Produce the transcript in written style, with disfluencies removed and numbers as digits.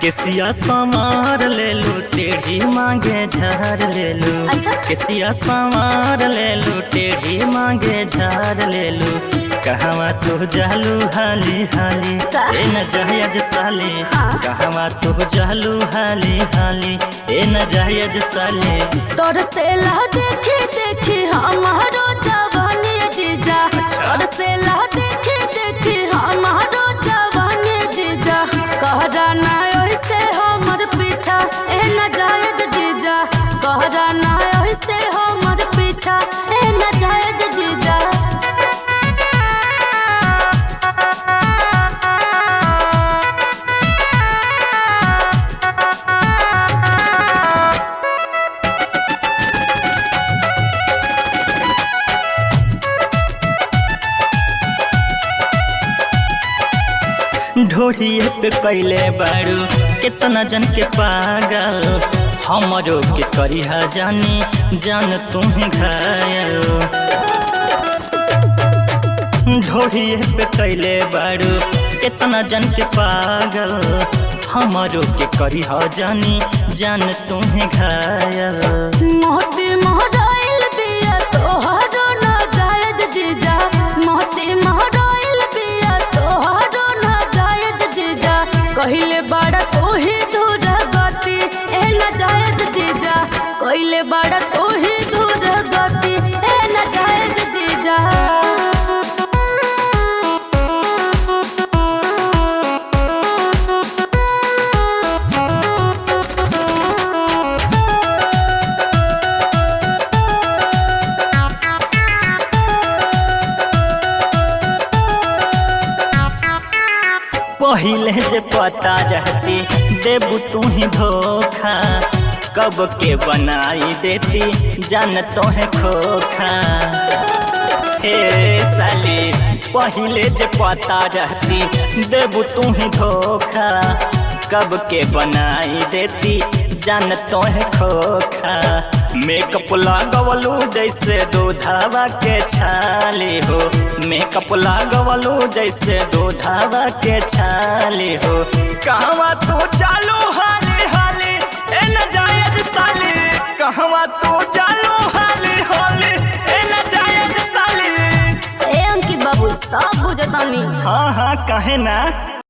केसिया संवार ले लू टेढ़ी मांगे झार ले लू। अच्छा। केसिया संवार ले लू टेढ़ी मांगे झार ले लू। कहवा तू जालू हाली हाली ए न जहज साले। कहवा तू जालू हाली हाली ए न जहज साले। तोर से ला देखी देखी हमारो जवानी जीजा। तोर से ला देखी देखी हमारो जवानी जीजा। कहरा ना ओइसे हमर पीछा ए न जायज जीजा। कहरा ना ओइसे हमर पीछा ए न जायज जीजा। ढोढ़िए पे कैले बारू कितना जन के पागल। हमरो के करिहा जानी जान तुम्हें घायल। ढोढ़िए पे कैले बारू कितना जन के पागल। हमरो के करिहा जानी जान तुम्हें घायल। मोती महराइल बिया तोहरो ना जायज जीजा। मोती महराइल बिया तोहरो ना जायज जीजा। कहिले बड़ा तोही दूर गति ए न जायज जीजा। कहिले बड़ा तोही दूर गति ए न जायज जीजा। पहिले जे पता रहती देबू तू ही धोखा। कब के बनाई देती जान तोहे खोखा। हे साली पहिले जे पता रहती देबू तू ही धोखा। कब के बनाई देती जान तोहे खोखा। मेकअप लागवलू जैसे दूधावा के छाली हो। मेकअप लागवलू जैसे दूधावा के छाली हो। कहवा तू चालू हाली हाली ए न जायज साली। कहवा तू चालू हाली हाली ए न जायज साली। ए अंकित बाबू सब बुझतानी। हाँ हाँ कहे ना।